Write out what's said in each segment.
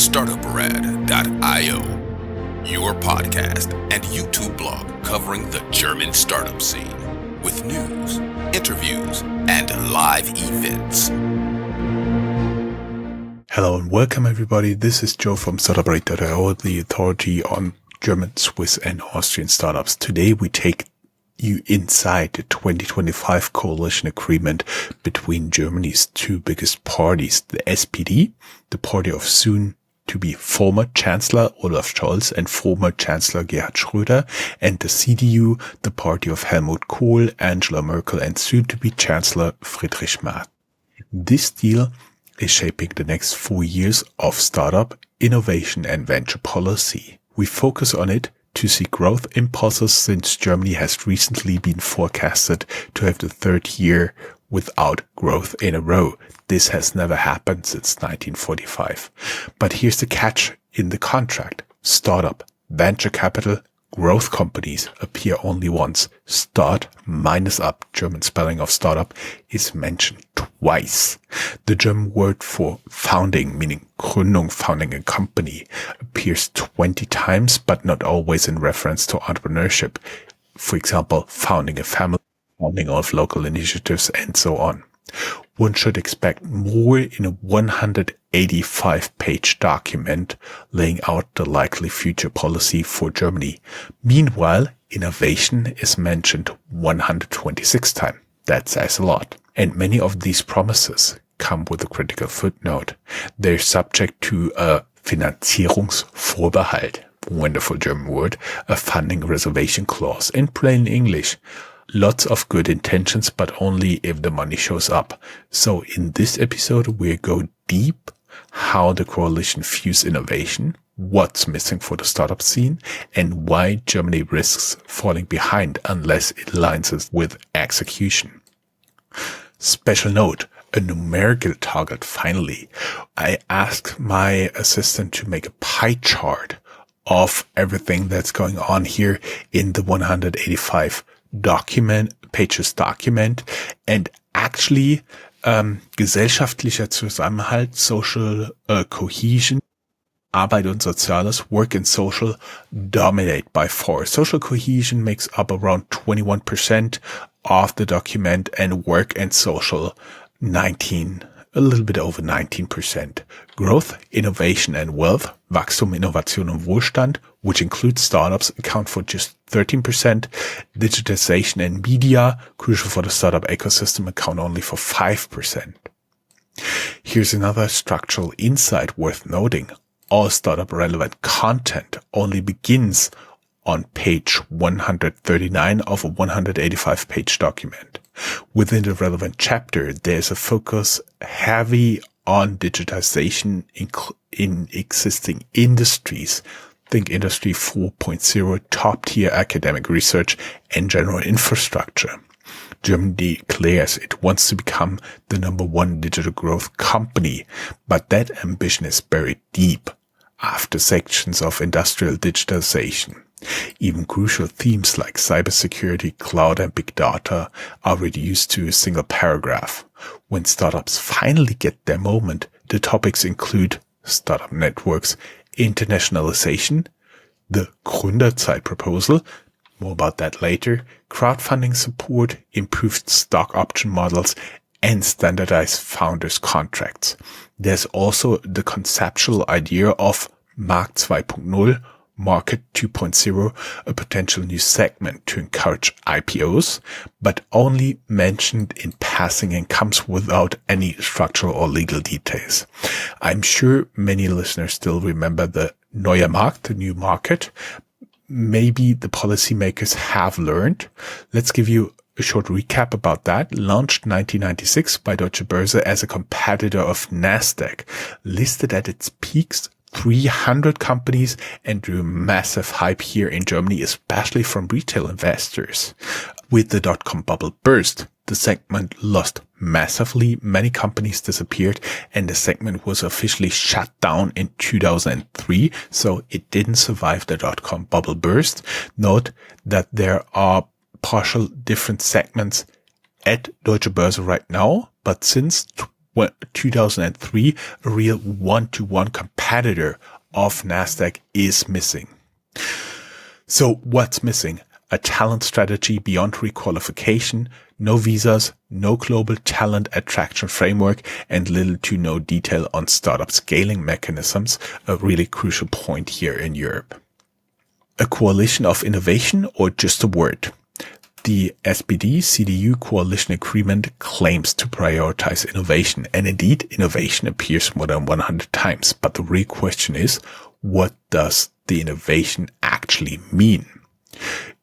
Startuprad.io, your podcast and YouTube blog covering the German startup scene with news, interviews, and live events. Hello and welcome everybody. This is Joe from Startuprad.io, the authority on German, Swiss and Austrian startups. Today we take you inside the 2025 coalition agreement between Germany's two biggest parties, the SPD, the party of soon-to-be former Chancellor Olaf Scholz and former Chancellor Gerhard Schröder, and the CDU, the party of Helmut Kohl, Angela Merkel and soon-to-be Chancellor Friedrich Merz. This deal is shaping the next 4 years of startup, innovation and venture policy. We focus on it to see growth impulses since Germany has recently been forecasted to have the third year without growth in a row. This has never happened since 1945. But here's the catch in the contract. Startup, venture capital, growth companies appear only once. Start minus up, German spelling of startup, is mentioned twice. The German word for founding, meaning Gründung, founding a company, appears 20 times, but not always in reference to entrepreneurship. For example, founding a family, founding of local initiatives, and so on. One should expect more in a 185-page document laying out the likely future policy for Germany. Meanwhile, innovation is mentioned 126 times. That says a lot. And many of these promises come with a critical footnote. They're subject to a Finanzierungsvorbehalt, wonderful German word, a funding reservation clause. In plain English, lots of good intentions, but only if the money shows up. So in this episode, we'll go deep how the coalition views innovation, what's missing for the startup scene, and why Germany risks falling behind unless it lines us with execution. Special note, a numerical target finally. I asked my assistant to make a pie chart of everything that's going on here in the 185 pages document, and actually gesellschaftlicher Zusammenhalt, social cohesion, Arbeit und Soziales, work and social dominate by far. Social cohesion makes up around 21% of the document and work and social a little bit over 19%. Growth, innovation and wealth, Wachstum, Innovation und Wohlstand, which includes startups, account for just 13%. Digitization and media, crucial for the startup ecosystem, account only for 5%. Here's another structural insight worth noting. All startup relevant content only begins on page 139 of a 185-page document. Within the relevant chapter, there's a focus heavy on digitization in existing industries. Think Industry 4.0, top-tier academic research, and general infrastructure. Germany declares it wants to become the #1 digital growth company, but that ambition is buried deep after sections of industrial digitization. Even crucial themes like cybersecurity, cloud, and big data are reduced to a single paragraph. When startups finally get their moment, the topics include startup networks, internationalization, the Gründerzeit Proposal, more about that later, crowdfunding support, improved stock option models, and standardized founders' contracts. There's also the conceptual idea of Markt 2.0, Market 2.0, a potential new segment to encourage IPOs, but only mentioned in passing and comes without any structural or legal details. I'm sure many listeners still remember the Neuer Markt, the new market. Maybe the policymakers have learned. Let's give you a short recap about that. Launched 1996 by Deutsche Börse as a competitor of Nasdaq, listed at its peaks 300 companies and drew massive hype here in Germany, especially from retail investors. With the dot-com bubble burst, the segment lost massively, many companies disappeared, and the segment was officially shut down in 2003, so it didn't survive the dot-com bubble burst. Note that there are partial different segments at Deutsche Börse right now, but since 2003, a real one-to-one competitor of Nasdaq is missing. So what's missing? A talent strategy beyond requalification, no visas, no global talent attraction framework, and little to no detail on startup scaling mechanisms, a really crucial point here in Europe. A coalition of innovation or just a word? The SPD-CDU coalition agreement claims to prioritize innovation, and indeed innovation appears more than 100 times. But the real question is, what does the innovation actually mean?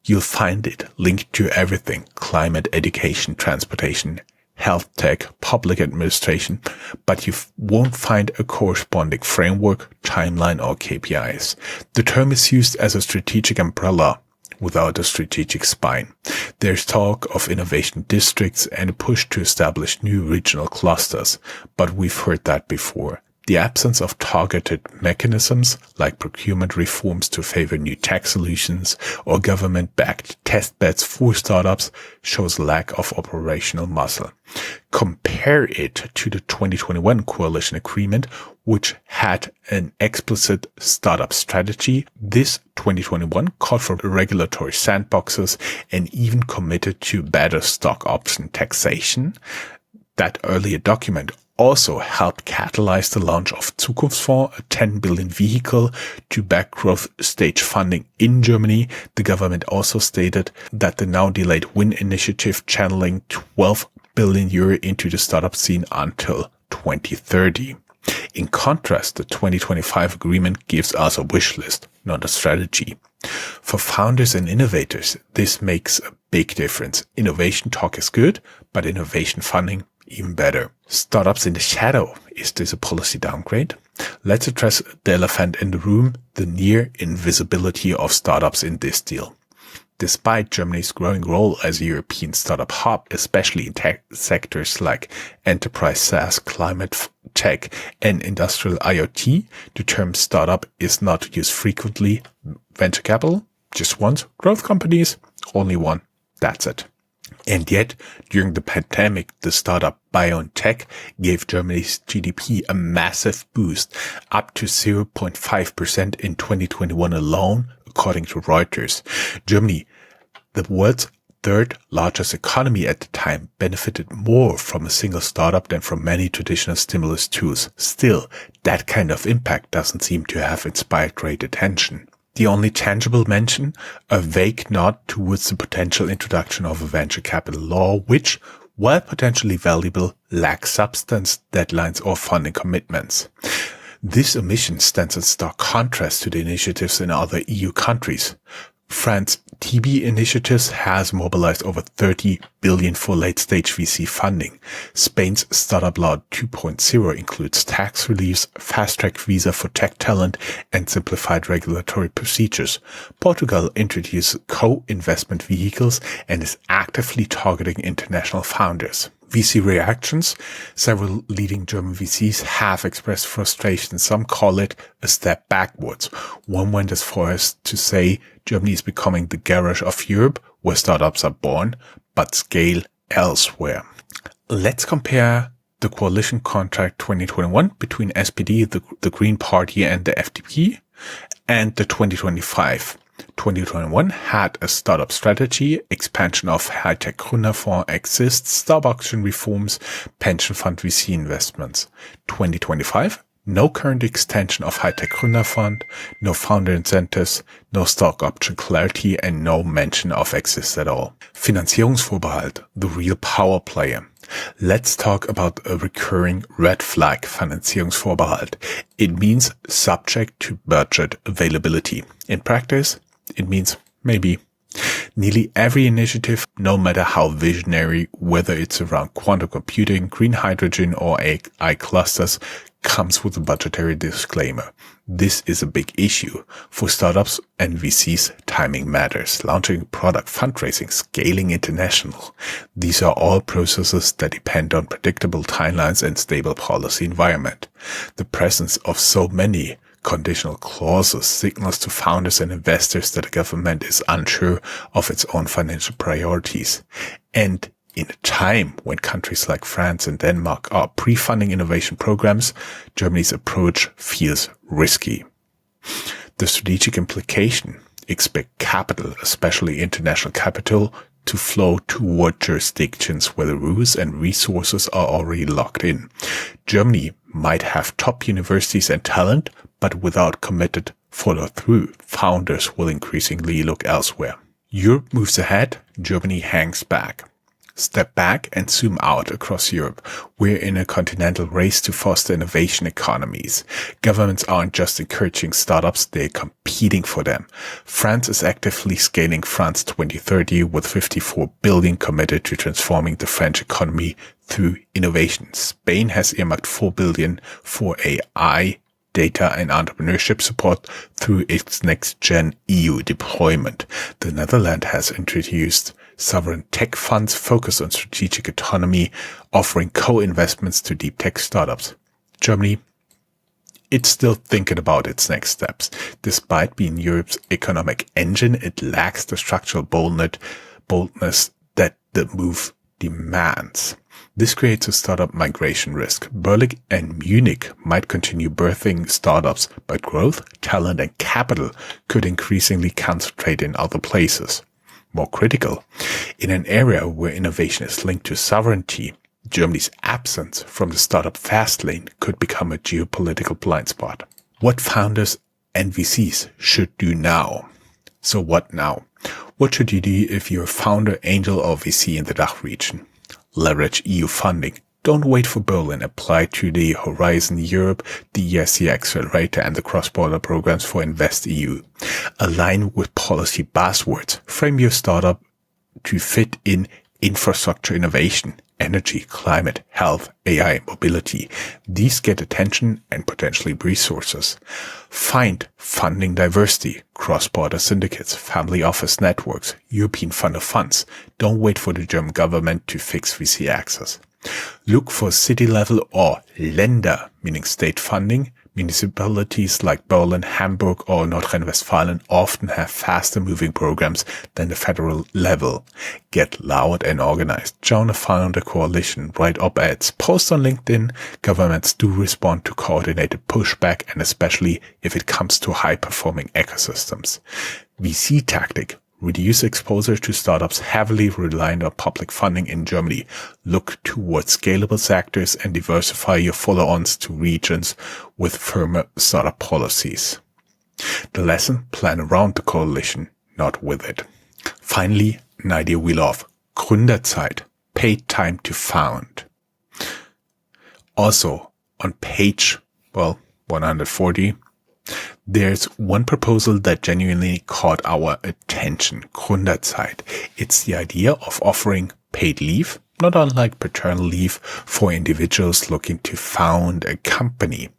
You'll find it linked to everything: climate, education, transportation, health tech, public administration, but you won't find a corresponding framework, timeline, or KPIs. The term is used as a strategic umbrella without a strategic spine. There's talk of innovation districts and a push to establish new regional clusters, but we've heard that before. The absence of targeted mechanisms like procurement reforms to favor new tech solutions or government-backed test beds for startups shows lack of operational muscle. Compare it to the 2021 coalition agreement, which had an explicit startup strategy. This 2021 called for regulatory sandboxes and even committed to better stock option taxation. That earlier document also helped catalyze the launch of Zukunftsfonds, a 10 billion vehicle to back growth stage funding in Germany. The government also stated that the now delayed WIN initiative channeling 12 billion euro into the startup scene until 2030. In contrast, the 2025 agreement gives us a wish list, not a strategy. For founders and innovators, this makes a big difference. Innovation talk is good, but innovation funding even better. Startups in the shadow. Is this a policy downgrade? Let's address the elephant in the room, the near invisibility of startups in this deal. Despite Germany's growing role as a European startup hub, especially in tech sectors like enterprise SaaS, climate tech, and industrial IoT, the term startup is not used frequently. Venture capital, just once. Growth companies, only one. That's it. And yet, during the pandemic, the startup BioNTech gave Germany's GDP a massive boost, up to 0.5% in 2021 alone, according to Reuters. Germany, the world's third largest economy at the time, benefited more from a single startup than from many traditional stimulus tools. Still, that kind of impact doesn't seem to have inspired great attention. The only tangible mention, a vague nod towards the potential introduction of a venture capital law, which, while potentially valuable, lacks substance, deadlines, or funding commitments. This omission stands in stark contrast to the initiatives in other EU countries. France's TB initiatives has mobilized over 30 billion for late-stage VC funding. Spain's Startup Law 2.0 includes tax reliefs, fast-track visa for tech talent, and simplified regulatory procedures. Portugal introduced co-investment vehicles and is actively targeting international founders. VC reactions. Several leading German VCs have expressed frustration. Some call it a step backwards. One went as far as to say Germany is becoming the garage of Europe, where startups are born, but scale elsewhere. Let's compare the coalition contract 2021 between SPD, the Green Party, and the FDP, and the 2025. 2021 had a startup strategy, expansion of high-tech Gründerfonds exists, stock option reforms, pension fund VC investments. 2025, no current extension of high-tech Gründerfund, no founder incentives, no stock option clarity, and no mention of exits at all. Finanzierungsvorbehalt, the real power player. Let's talk about a recurring red flag, Finanzierungsvorbehalt. It means subject to budget availability. In practice, it means maybe. Nearly every initiative, no matter how visionary, whether it's around quantum computing, green hydrogen, or AI clusters, comes with a budgetary disclaimer. This is a big issue. For startups and VCs, timing matters. Launching a product, fundraising, scaling international. These are all processes that depend on predictable timelines and stable policy environment. The presence of so many conditional clauses signals to founders and investors that the government is unsure of its own financial priorities. And In a time when countries like France and Denmark are pre-funding innovation programs, Germany's approach feels risky. The strategic implication: expect capital, especially international capital, to flow toward jurisdictions where the rules and resources are already locked in. Germany might have top universities and talent, but without committed follow-through, founders will increasingly look elsewhere. Europe moves ahead, Germany hangs back. Step back and zoom out across Europe. We're in a continental race to foster innovation economies. Governments aren't just encouraging startups, they're competing for them. France is actively scaling France 2030 with 54 billion committed to transforming the French economy through innovation. Spain has earmarked 4 billion for AI, data and entrepreneurship support through its next-gen EU deployment. The Netherlands has introduced sovereign tech funds focused on strategic autonomy, offering co-investments to deep tech startups. Germany, it's still thinking about its next steps. Despite being Europe's economic engine, it lacks the structural boldness that the move demands. This creates a startup migration risk. Berlin and Munich might continue birthing startups, but growth, talent, and capital could increasingly concentrate in other places. More critical, in an area where innovation is linked to sovereignty, Germany's absence from the startup fast lane could become a geopolitical blind spot. What founders and VCs should do now. So what now? What should you do if you're a founder, angel, or VC in the DACH region? Leverage EU funding. Don't wait for Berlin. Apply to the Horizon Europe, the EIC Accelerator, and the cross-border programs for InvestEU. Align with policy buzzwords. Frame your startup to fit in infrastructure innovation, energy, climate, health, AI, mobility. These get attention and potentially resources. Find funding diversity, cross-border syndicates, family office networks, European fund of funds. Don't wait for the German government to fix VC access. Look for city-level or Länder, meaning state funding. Municipalities like Berlin, Hamburg, or North Rhine-Westphalia often have faster-moving programs than the federal level. Get loud and organized. Join a founder coalition. Write op-eds. Post on LinkedIn. Governments do respond to coordinated pushback, and especially if it comes to high-performing ecosystems. VC tactic. Reduce exposure to startups heavily reliant on public funding in Germany. Look towards scalable sectors and diversify your follow-ons to regions with firmer startup policies. The lesson: plan around the coalition, not with it. Finally, an idea we love. Gründerzeit. Paid time to found. Also, on page, 140, there's one proposal that genuinely caught our attention. Gründerzeit. It's the idea of offering paid leave, not unlike paternal leave, for individuals looking to found a company.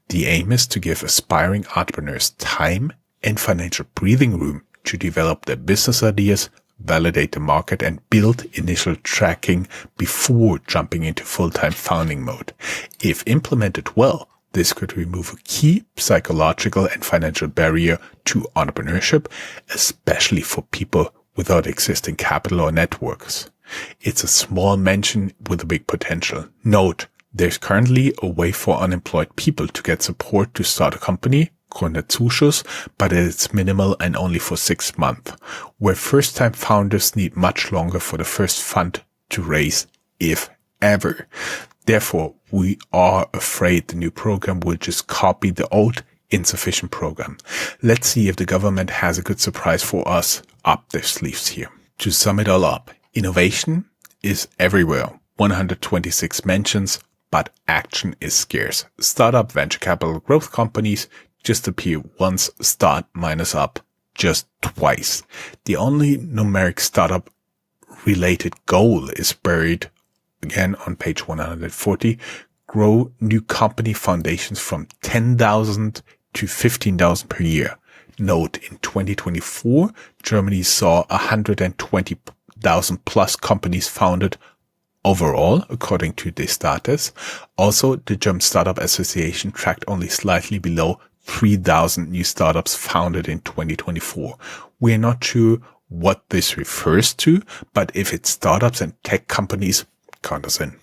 The aim is to give aspiring entrepreneurs time and financial breathing room to develop their business ideas, validate the market, and build initial tracking before jumping into full-time founding mode. If implemented well, this could remove a key psychological and financial barrier to entrepreneurship, especially for people without existing capital or networks. It's a small mention with a big potential. Note, there's currently a way for unemployed people to get support to start a company, Gründerzuschuss, but it's minimal and only for 6 months, where first-time founders need much longer for the first fund to raise, if ever. Therefore, we are afraid the new program will just copy the old, insufficient program. Let's see if the government has a good surprise for us up their sleeves here. To sum it all up, innovation is everywhere. 126 mentions, but action is scarce. Startup, venture capital, growth companies just appear once, start minus up just twice. The only numeric startup related goal is buried again on page 140, grow new company foundations from 10,000 to 15,000 per year. Note, in 2024, Germany saw 120,000 plus companies founded overall, according to the status. Also, the German Startup Association tracked only slightly below 3,000 new startups founded in 2024. We are not sure what this refers to, but if it's startups and tech companies, count us in.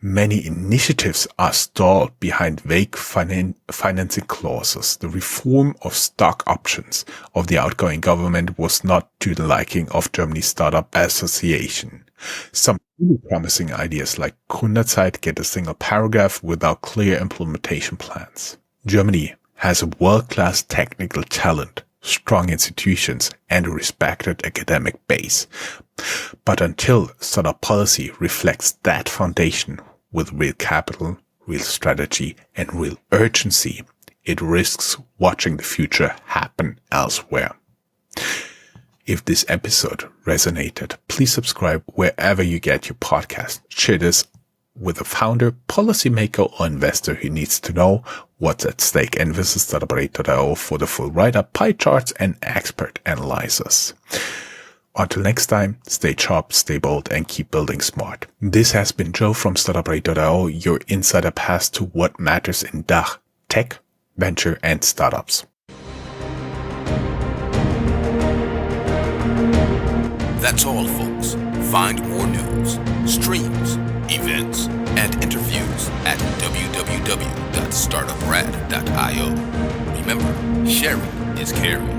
Many initiatives are stalled behind vague financing clauses. The reform of stock options of the outgoing government was not to the liking of Germany's Startup Association. Some really promising ideas like Gründerzeit get a single paragraph without clear implementation plans. Germany has a world-class technical talent, strong institutions, and a respected academic base. But until startup policy reflects that foundation with real capital, real strategy, and real urgency, it risks watching the future happen elsewhere. If this episode resonated, please subscribe wherever you get your podcast. Share this with a founder, policymaker, or investor who needs to know what's at stake, and visit Startuprad.io for the full write-up, pie charts, and expert analysis. Until next time, stay sharp, stay bold, and keep building smart. This has been Joe from Startuprad.io, your insider pass to what matters in DACH, tech, venture, and startups. That's all, folks. Find more news, streams, events, and interviews at www.startuprad.io. Remember, sharing is caring.